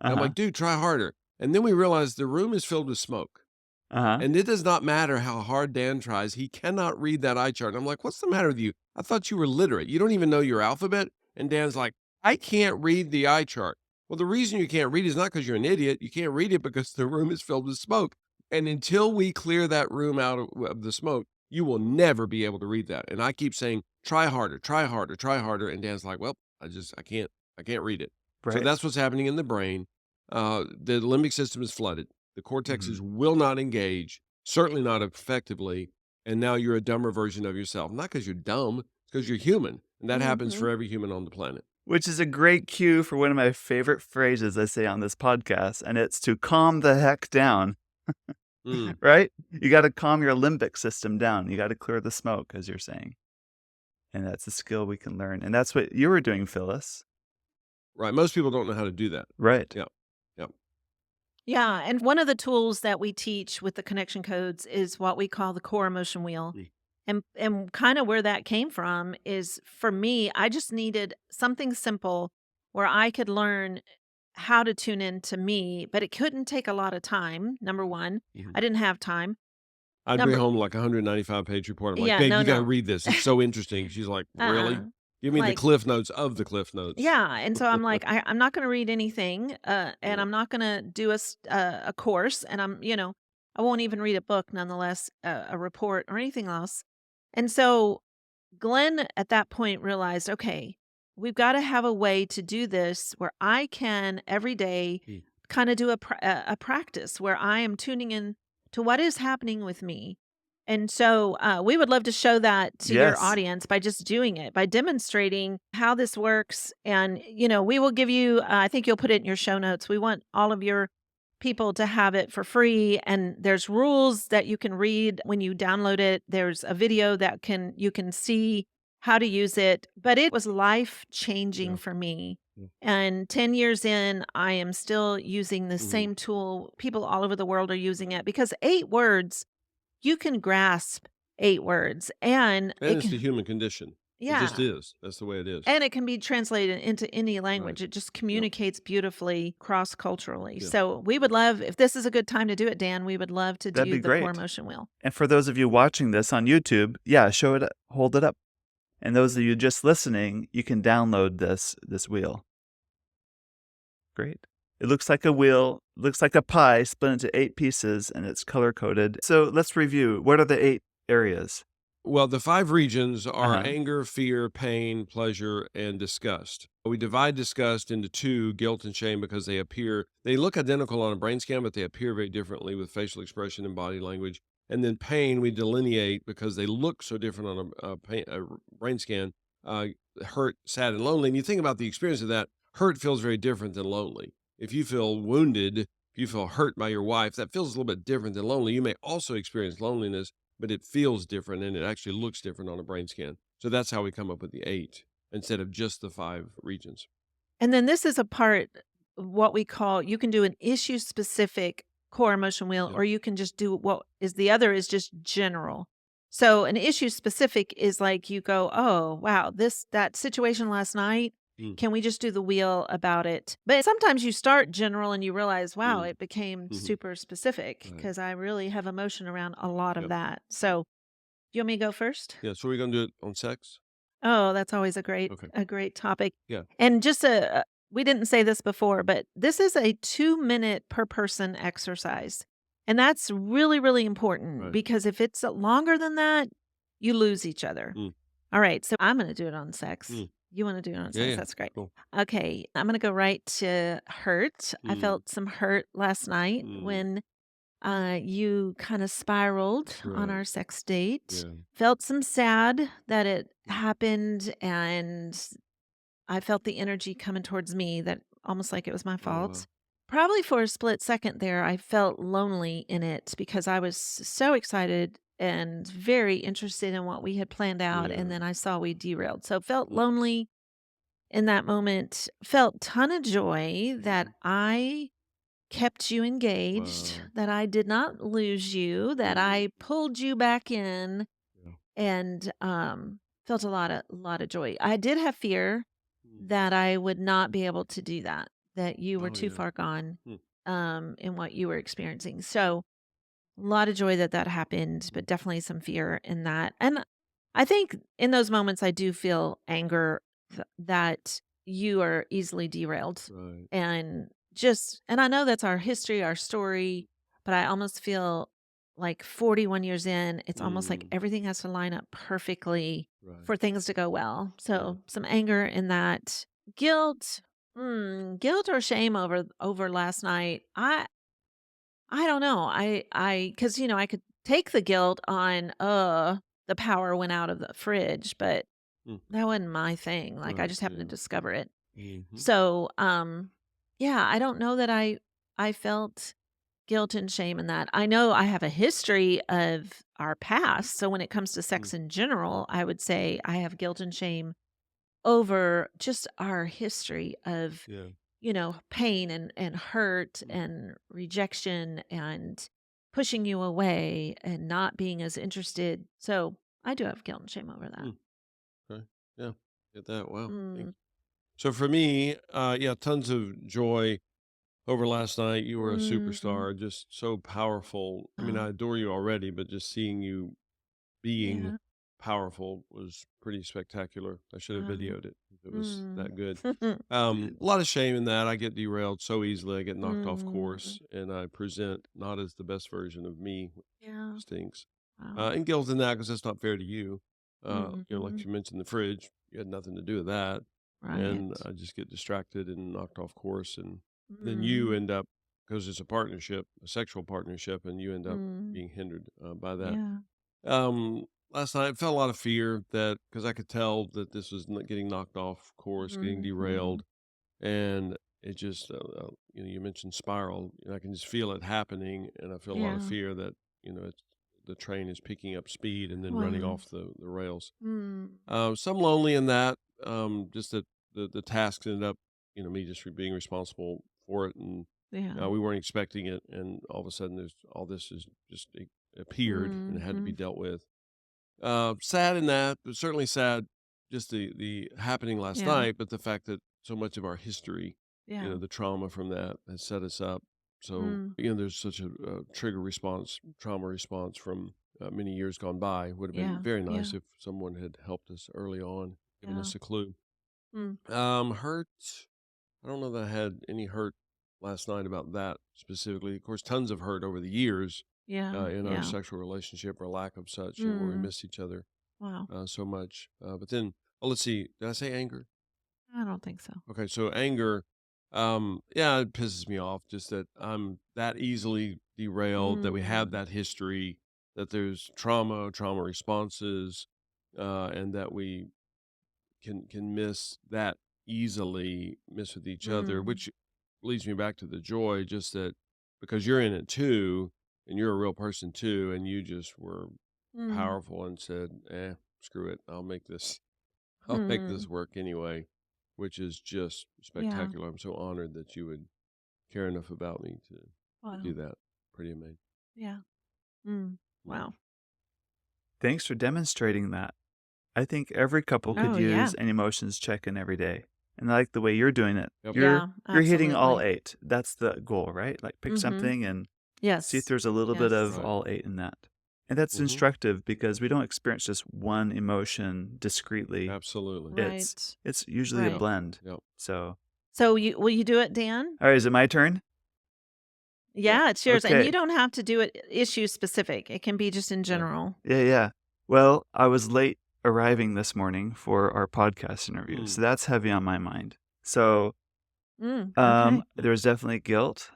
And I'm Uh-huh. like, dude, try harder. And then we realize the room is filled with smoke. Uh-huh. And it does not matter how hard Dan tries. He cannot read that eye chart. And I'm like, what's the matter with you? I thought you were literate. You don't even know your alphabet. And Dan's like, I can't read the eye chart. Well, the reason you can't read is not because you're an idiot. You can't read it because the room is filled with smoke. And until we clear that room out of the smoke, you will never be able to read that. And I keep saying, try harder, try harder, try harder. And Dan's like, well, I can't read it. So Right. that's what's happening in the brain. The limbic system is flooded. The Mhm. cortexes will not engage, certainly not effectively. And now you're a dumber version of yourself. Not because you're dumb, it's because you're human. And that happens for Mhm. every human on the planet. Which is a great cue for one of my favorite phrases I say on this podcast, and it's to calm the heck down, Mm, right? You gotta calm your limbic system down. You gotta clear the smoke, as you're saying. And that's a skill we can learn. And that's what you were doing, Phyllis. right. Most people don't know how to do that. Right. Yeah. Yeah. Yeah, and one of the tools that we teach with the connection codes is what we call the core emotion wheel. Mm. And kind of where that came from is for me, I just needed something simple where I could learn how to tune in to me, but it couldn't take a lot of time. Number 1, Mhm. I didn't have time. I'd bring Number home like a 195-page report. I'm like, Yeah, babe, no, you got to no. read this. It's so interesting. She's like, Uh-uh. really? Give me the Like cliff notes of the cliff notes. Yeah, and so I'm like, I'm not gonna read anything, and Yeah. I'm not gonna do a course, and I won't even read a book, nonetheless, a report or anything else. And so Glenn at that point realized, okay, we've got to have a way to do this where I can every day Mm. kind of do a practice where I am tuning in to what is happening with me. And so we would love to show that to your Yes. audience by just doing it, by demonstrating how this works. And, we will give you, I think you'll put it in your show notes. We want all of your people to have it for free, and there's rules that you can read when you download it. There's a video that you can see how to use it, but it was life changing Yeah. for me. Yeah. And 10 years in, I am still using the Mhm. same tool. People all over the world are using it because 8 words, you can grasp 8 words, and And it it's the can human condition. It just yeah. is. That's the way it is. And it can be translated into any Right. language. It just Yep. communicates beautifully cross-culturally. Yeah. So we would love, if this is a good time to do it, Dan, we would love to That'd do be the core great. motion wheel. And for those of you watching this on YouTube, yeah, show it, hold it up. And those of you just listening, you can download this wheel. Great. It looks like a wheel, looks like a pie split into 8 pieces, and it's color coded. So let's review. What are the 8 areas? Well, the 5 regions are Uh-huh. anger, fear, pain, pleasure, and disgust. We divide disgust into 2, guilt and shame, because they look identical on a brain scan, but they appear very differently with facial expression and body language. And then pain, we delineate because they look so different on a brain scan. Hurt, sad, and lonely. And you think about the experience of that, hurt feels very different than lonely. If you feel wounded, if you feel hurt by your wife, that feels a little bit different than lonely. You may also experience loneliness, but it feels different and it actually looks different on a brain scan. So that's how we come up with the 8 instead of just the 5 regions. And then this is a part of what we call, you can do an issue specific core emotion wheel, Yeah. or you can just do what is the other is just general. So an issue specific is like you go, oh, wow, that situation last night. Mm, Can we just do the wheel about it? But sometimes you start general and you realize, wow, mm, it became mhm. super specific Right. because I really have emotion around a lot of Yep. that. So, do you want me to go first? Yeah. So we're going to do it on sex? Oh, that's always a great Okay. topic. Yeah. And just we didn't say this before, but this is a 2-minute per person exercise. And that's really, really important Right. because if it's longer than that, you lose each other. Mm, All right, so I'm going to do it on sex. mm. You wanna do Yeah, nonsense, yeah. that's great. Cool. Okay, I'm gonna go right to hurt. I Mm, felt some hurt last night mm, when, you kinda spiraled on right. our sex date. Yeah. Felt some sad that it Mm. happened, and I felt the energy coming towards me that almost like it was my Oh, fault. wow. Probably for a split second there, I felt lonely in it because I was so excited and very interested in what we had planned out, and Yeah. then I saw we derailed. So felt Mm, lonely in that moment, felt ton of joy that mm. I kept you engaged, Wow. that I did not lose you, that Mm, I pulled you back in yeah. and felt a lot of joy. I did have fear Mm. that I would not be able to do that, that you were Oh, too yeah. far gone Mm, in what you were experiencing. So a lot of joy that that happened, mm. but definitely some fear in that. And I think in those moments, I do feel anger that you are easily derailed. Right. And I know that's our history, our story, but I almost feel like 41 years in, it's almost like Mm, everything has to line up perfectly right. for things to go well. Yeah. So some anger in that. Guilt, guilt or shame over last night. I don't know. Because I could take the guilt on, the power went out of the fridge, but Mm, that wasn't my thing. Like, I right. just happened Yeah. to discover it. Mhm. So, yeah, I don't know that I felt guilt and shame in that. I know I have a history of our past. So when it comes to Mm, sex in general, I would say I have guilt and shame over just our history of yeah. pain and hurt Mm, and rejection and pushing you away and not being as interested. So I do have guilt and shame over that. mm, okay. Yeah. Get that. Wow. Mm, Thanks. So for me, yeah, tons of joy over last night. You were a mm, superstar, just so powerful. I mean, oh, I adore you already, but just seeing you being yeah. powerful was pretty spectacular. I should have Um, videoed it. It was mm, that good. A lot of shame in that. I get derailed so easily. I get knocked off mm, course, and I present not as the best version of me, which yeah. stinks. Wow. And guilt in that because that's not fair to you. Like Mm-hmm. you mentioned, the fridge. You had nothing to do with that, and Right. I just get distracted and knocked off course, and then you Mm, end up because it's a partnership, a sexual partnership, and you end up mm, being hindered by that. yeah. Last night I felt a lot of fear that because I could tell that this was getting knocked off course, getting Mm-hmm. derailed, and it just, you mentioned spiral, and I can just feel it happening, and I feel a lot of Yeah. fear that the train is picking up speed and then running Wow. off the rails. Mm, Some lonely in that, just that the tasks ended up, me just being responsible for it, and yeah. we weren't expecting it, and all of a sudden there's all this is just appeared and it had to Mm-hmm. be dealt with. Sad in that, but certainly sad just the happening last Yeah. night, but the fact that so much of our history, Yeah. the trauma from that has set us up. So, Mm, there's such a trigger response, trauma response from many years gone by. Would have been yeah. very nice Yeah. if someone had helped us early on, given Yeah. us a clue. Mm, Hurt. I don't know that I had any hurt last night about that specifically. Of course, tons of hurt over the years yeah. in our Yeah. sexual relationship or lack of such, where we Mm, miss each other wow. so much. But then, oh, let's see. Did I say anger? I don't think so. Okay, so anger. Yeah, it pisses me off just that I'm that easily derailed. That we have Mm, that history. That there's trauma responses, and that we can miss that easily, miss with each other, mm, which leads me back to the joy. Just that because you're in it too, and you're a real person too, and you just were mm, powerful and said, screw it, I'll make this I'll make this mm, work anyway, which is just yeah. spectacular. I'm so honored that you would care enough about me to do Wow. that. Pretty amazing. Yeah. Mm, Mm. wow. Thanks for demonstrating that. I think every couple could Oh, yeah. use an emotions check-in every day. And I like the way you're doing it. Yep. You're Yeah, you're hitting all absolutely. 8. That's the goal, right? Like pick Mhm. something and see if Yes. there's a little bit Yes. of Right. all 8 in that. And that's Mm-hmm. instructive because we don't experience just one emotion discreetly. Absolutely. It's Right. it's usually a Right. blend. Yep. So, So will you do it, Dan? all right, is it my turn? Yep. Yeah, it's yours, and you Okay. don't have to do it issue specific. It can be just in Yeah. general. Yeah, yeah. Well, I was late arriving this morning for our podcast interview, Mm, so that's heavy on my mind. So, Okay. mm, there's definitely guilt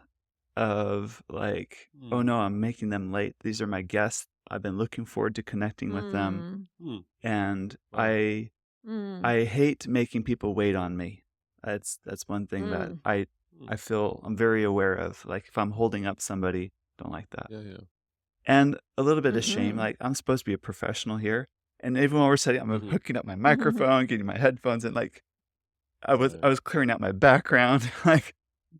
of, like, "Oh, mm, no, I'm making them late. These are my guests. I've been looking forward to connecting with them, Mm. mm. and Wow. Mm. I hate making people wait on me." That's one thing that Mm. I Mm. feel I'm very aware of, like, if I'm holding up somebody, don't like that. Yeah, yeah. And a little bit of shame, Mhm. like, I'm supposed to be a professional here, and even when we're setting I'm Mhm. hooking up my microphone, getting my headphones, and, like, I Right. was clearing out my background, like,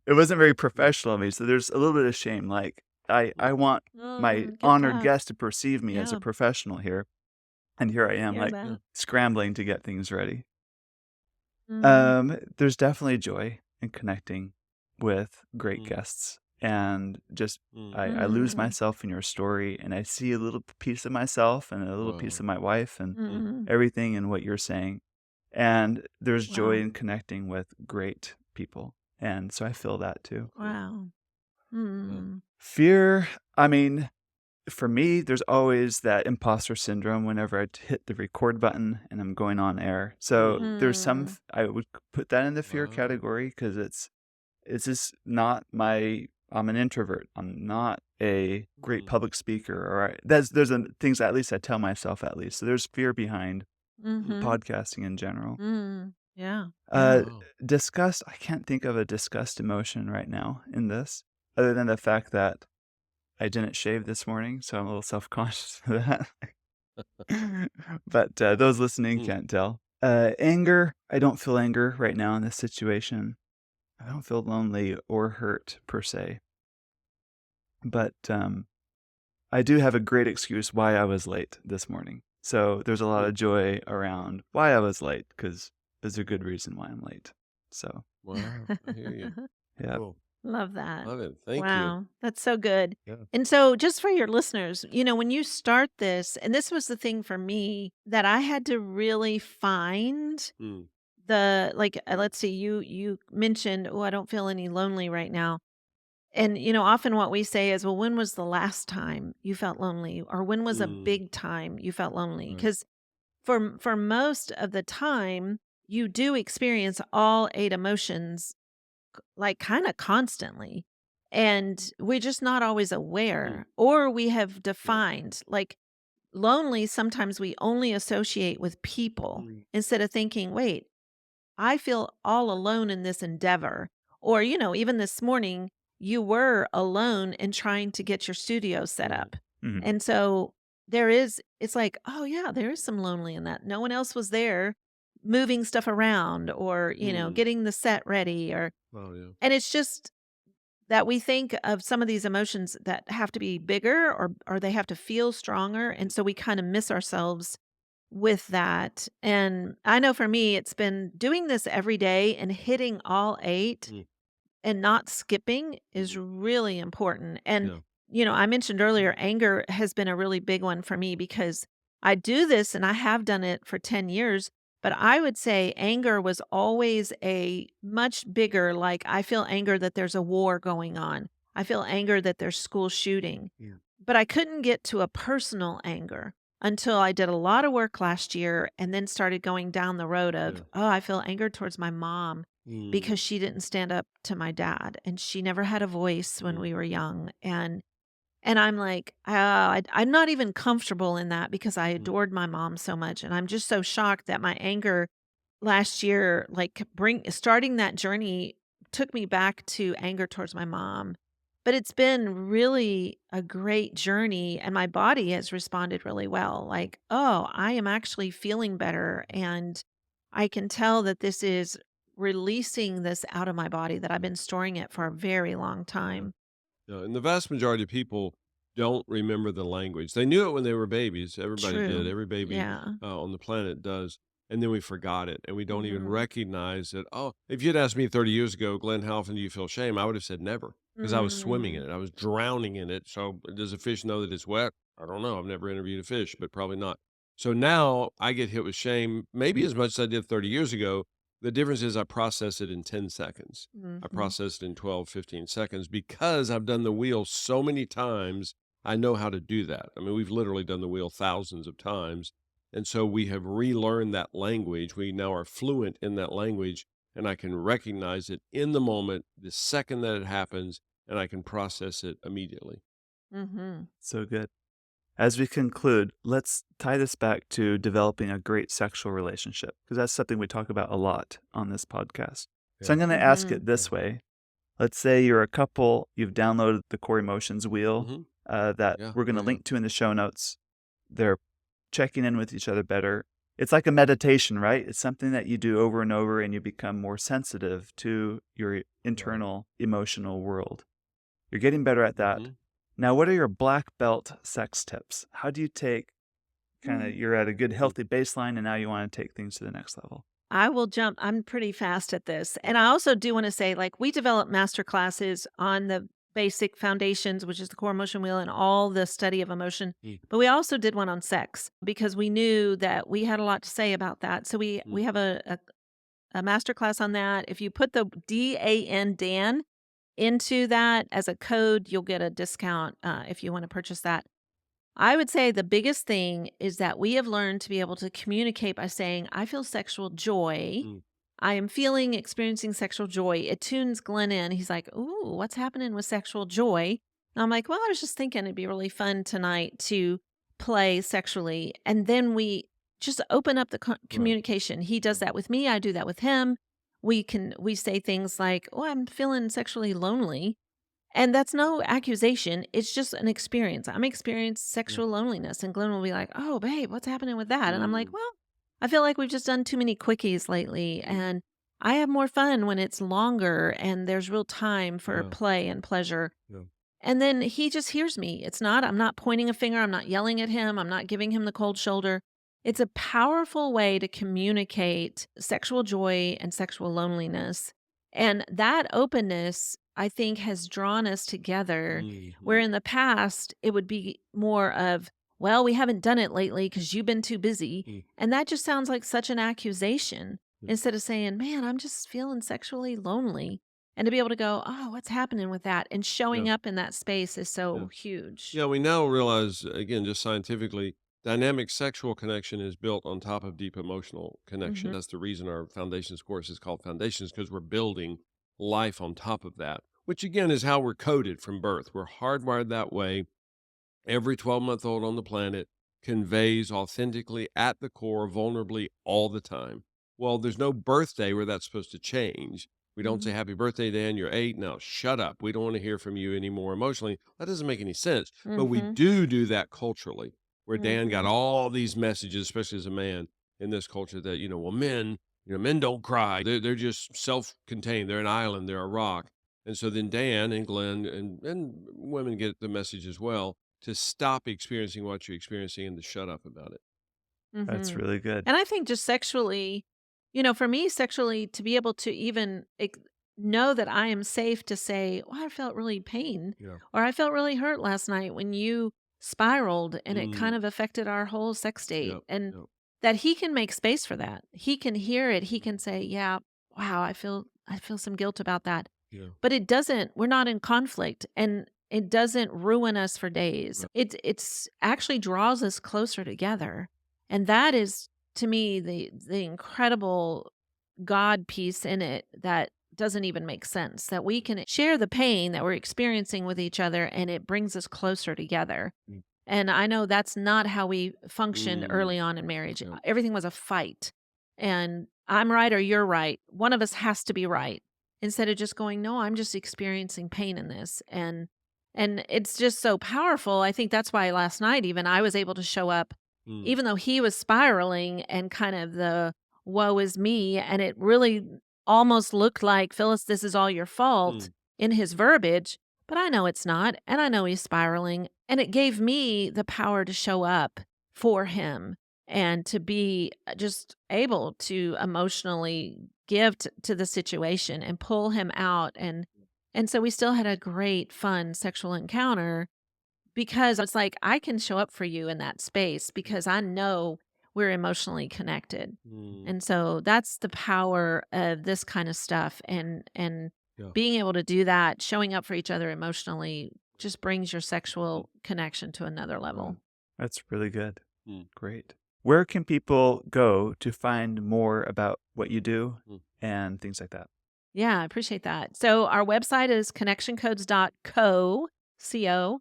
it wasn't very Mm, professional of me, so there's a little bit of shame, like, I mm. want my Mm, get honored that. guest to perceive me as a Yeah, professional here, and here I am, hear like, Yeah. that. scrambling to get things ready. Mhm. There's definitely joy in connecting with great Mm, guests, and just mm. I lose Mhm. myself in your story, and I see a little piece of myself and a little piece Wow. of my wife and Mm, Mhm. everything in what you're saying, and there's joy Wow. in connecting with great people, and so I feel that too. cool. Wow. Yeah. Mm. Fear, I mean, for me, there's always that imposter syndrome whenever I hit the record button and I'm going on air. So Mm. there's some, Mm. I would put that in the fear Wow. category because it's just not my, I'm an introvert. I'm not a great Mm, public speaker, or there's things at least I tell myself at least. So there's fear behind Mhm. podcasting in general. Mm. Yeah. Uh, Yeah. wow. disgust, I can't think of a disgust emotion right now in this, other than the fact that I didn't shave this morning, so I'm a little self-conscious for that. But, those listening Mm, can't tell. Anger, I don't feel anger right now in this situation. I don't feel lonely or hurt per se, but, I do have a great excuse why I was late this morning. So, there's a lot mm. of joy around why I was late because there's a good reason why I'm late. So, Wow. I hear you. yeah. Cool. Love that. Love it. Thank you. Wow, that's so good. Yeah. And so, just for your listeners, when you start this, and this was the thing for me that I had to really find Mm, let's see, you mentioned, oh, I don't feel any lonely right now. And often what we say is, well, when was the last time you felt lonely, or when was a mm. big time you felt lonely? Right. Because for most of the time, you do experience all 8 emotions like kind of constantly. And we're just not always Mm, aware, or we have yeah. defined like lonely. Sometimes we only associate with people Mm, instead of thinking, wait, I feel all alone in this endeavor. Or, even this morning, you were alone in trying to get your studio set mm, up. Mhm. And so it's like, oh, yeah, there is some lonely in that. No one else was there moving stuff around or, mm. getting the set ready Oh, yeah. and it's just that we think of some of these emotions that have to be bigger or they have to feel stronger, and so we kinda miss ourselves with that, and I know for me, it's been doing this every day and hitting all 8 Mm, and not skipping is mhm. really important, and, Yeah. I mentioned earlier, anger has been a really big one for me because I do this and I have done it for 10 years, but I would say anger was always a much bigger, like, I feel anger that there's a war going on. I feel anger that there's school shooting, Mm, but I couldn't get to a personal anger until I did a lot of work last year and then started going down the road of, yeah. oh, I feel anger towards my mom because Mm, she didn't stand up to my dad and she never had a voice when mm, we were young. And I'm like, oh, I'm not even comfortable in that because I mm, adored my mom so much. And I'm just so shocked that my anger last year, like starting that journey took me back to anger towards my mom. But it's been really a great journey and my body has responded really well. Like, oh, I am actually feeling better and I can tell that this is releasing this out of my body that I've yeah. been storing it for a very long Yeah. time. Yeah, and the vast majority of people don't remember the language. They knew it when they were babies. Everybody did. True. Every baby Yeah. on the planet does. And then we forgot it, and we don't even Mhm. recognize that. Oh, if you'd asked me 30 years ago, Glenn, how often do you feel shame? I would have said never because I was swimming in Mm. it. I was drowning in it. So, does a fish know that it's wet? I don't know. I've never interviewed a fish, but probably not. So now I get hit with shame, maybe as much as I did 30 years ago. The difference is I process it in 10 seconds. I Mhm. process it in 12, 15 seconds because I've done the wheel so many times. I know how to do that. I mean, we've literally done the wheel thousands of times. And so we have relearned that language. We now are fluent in that language, and I can recognize it in the moment, the second that it happens, and I can process it immediately. Mhm. So good. As we conclude, let's tie this back to developing a great sexual relationship, because that's something we talk about a lot on this podcast. So Yeah. I'm going to ask Mhm. it Yeah. this way. Let's say you're a couple, you've downloaded the Core Emotions wheel Hmm. that Yeah. we're going Yeah. to Yeah. link to in the show notes. They're checking in with each other better. It's like a meditation, right? It's something that you do over and over, and you become more sensitive to your Right. internal emotional world. You're getting better at that. Hmm. Now, what are your black belt sex tips? How do you take kind of, Mm. you're at a good, healthy baseline, and now you want to take things to the next level? I will jump I'm pretty fast at this, and I also do wanna say, like, we develop master classes on the basic foundations, which is the core emotion wheel and all the study of emotion, Mm. but we also did one on sex because we knew that we had a lot to say about that, so we Mm. have a master class on that. If you put the DAN, Dan, into that as a code, you'll get a discount, if you wanna purchase that. I would say the biggest thing is that we have learned to be able to communicate by saying, I feel sexual joy. Mm. I am experiencing sexual joy. It tunes Glenn in. He's like, ooh, what's happening with sexual joy? And I'm like, well, I was just thinking it'd be really fun tonight to play sexually. And then we just open up the Right. communication. He does Yeah. that with me. I do that with him. We say things like, oh, I'm feeling sexually lonely, and that's no accusation, it's just an experience. I'm experiencing Yeah. sexual loneliness, and Glenn will be like, "Oh, babe, what's happening with that?" And I'm like, Mm. "Well, I feel like we've just done too many quickies lately, Mm. and I have more fun when it's longer and there's real time for Yeah. play and pleasure." Yeah. And then he just hears me. I'm not pointing a finger, I'm not yelling at him, I'm not giving him the cold shoulder. It's a powerful way to communicate sexual joy and sexual loneliness. And that openness, I think, has drawn us together, where Mhm. in the past it would be more of, well, we haven't done it lately because you've been too busy. Mm. And that just sounds like such an accusation Mm. instead of saying, man, I'm just feeling sexually lonely. And to be able to go, "Oh, what's happening with that?" And Yeah. showing up in that space is Yeah. so huge. Yeah, we now realize, again, just scientifically, dynamic sexual connection is built on top of deep emotional connection. Mhm. That's the reason our foundations course is called Foundations, because we're building life on top of that, which again is how we're coded from birth. We're hardwired that way. Every 12-month-old on the planet conveys authentically at the core, vulnerably all the time. Well, there's no birthday where that's supposed to change. We don't say, Mhm. Happy birthday, Dan, you're 8. Now shut up. We don't want to hear from you anymore emotionally. That doesn't make any sense. But we Mhm. do that culturally, where Dan got Mhm. all these messages, especially as a man in this culture, that, well, men don't cry. They're just self contained. They're an island, they're a rock. And so then Dan and Glenn and women get the message as well, to stop experiencing what you're experiencing and to shut up about it. That's Mhm. really good. And I think just sexually, for me, sexually, to be able to even know that I am safe to say, "Oh, I felt really pain," Yeah. or "I felt really hurt last night when you spiraled and it kind Mm. of affected our whole sex date." Yep. And Yep. that he can make space for that. He can hear it. He can say, "Yeah, wow, I feel some guilt about that." Yeah. But it doesn't we're not in conflict, and it doesn't ruin us for days. Right. It's actually draws us closer together, and that is, to me, the incredible God piece in it that doesn't even make sense, that we can share the pain that we're experiencing with each other, and it brings us closer together. Mm. And I know that's not how we functioned Mm. early on in marriage. Yep. Everything was a fight. And I'm right or you're right. One of us has to be right. Instead of just going, "No, I'm just experiencing pain in this." And it's just so powerful. I think that's why last night even I was able to show up Mm. even though he was spiraling and kind of the woe is me, and it really almost looked like, "Phyllis, this is all your fault," Mm. in his verbiage, but I know it's not, and I know he's spiraling, and it gave me the power to show up for him and to be, just able to emotionally give to the situation and pull him out, and so we still had a great, fun sexual encounter because it's like, I can show up for you in that space because I know we're emotionally connected. Mm. And so that's the power of this kind of stuff, and Yeah. being able to do that, showing up for each other emotionally just brings your Mm. sexual connection to another Right. level. That's really good. Mm. Great. Where can people go to find more about what you do Mm. and things like that? Yeah, I appreciate that. So our website is connectioncodes.co.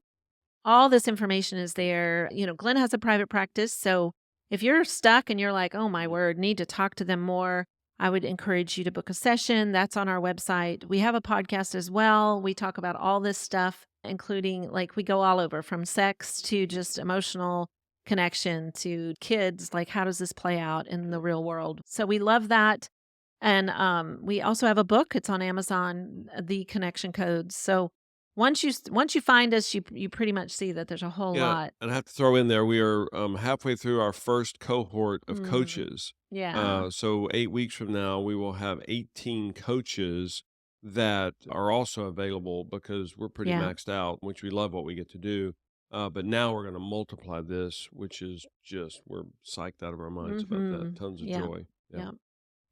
All this information is there. Glenn has a private practice. So if you're stuck and you're like, oh my word, need to talk to them more, I would encourage you to book a session. That's on our website. We have a podcast as well. We talk about all this stuff, including like we go all over from sex to just emotional connection to kids. Like, how does this play out in the real world? So we love that. And we also have a book. It's on Amazon, The Connection Codes. So once you find us, you pretty much see that there's a whole Yeah, lot. and I have to throw in there, we are, halfway through our first cohort of Mm, coaches. yeah, So 8 weeks from now, we will have 18 coaches that are also available because we're pretty yeah. maxed out, which we love what we get to do. But now we're gonna multiply this, which is just we're psyched out of our minds about that. Mhm. Tons of Yeah, joy. Yeah. yeah.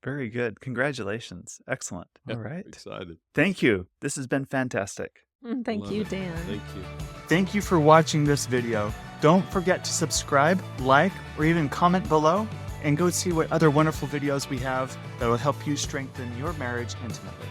Very good. Congratulations. Excellent. Yeah, All right. excited. Thank you. This has been fantastic. I Thank love you, it. Dan. Thank you. Thank you for watching this video. Don't forget to subscribe, like, or even comment below, and go see what other wonderful videos we have that will help you strengthen your marriage intimately.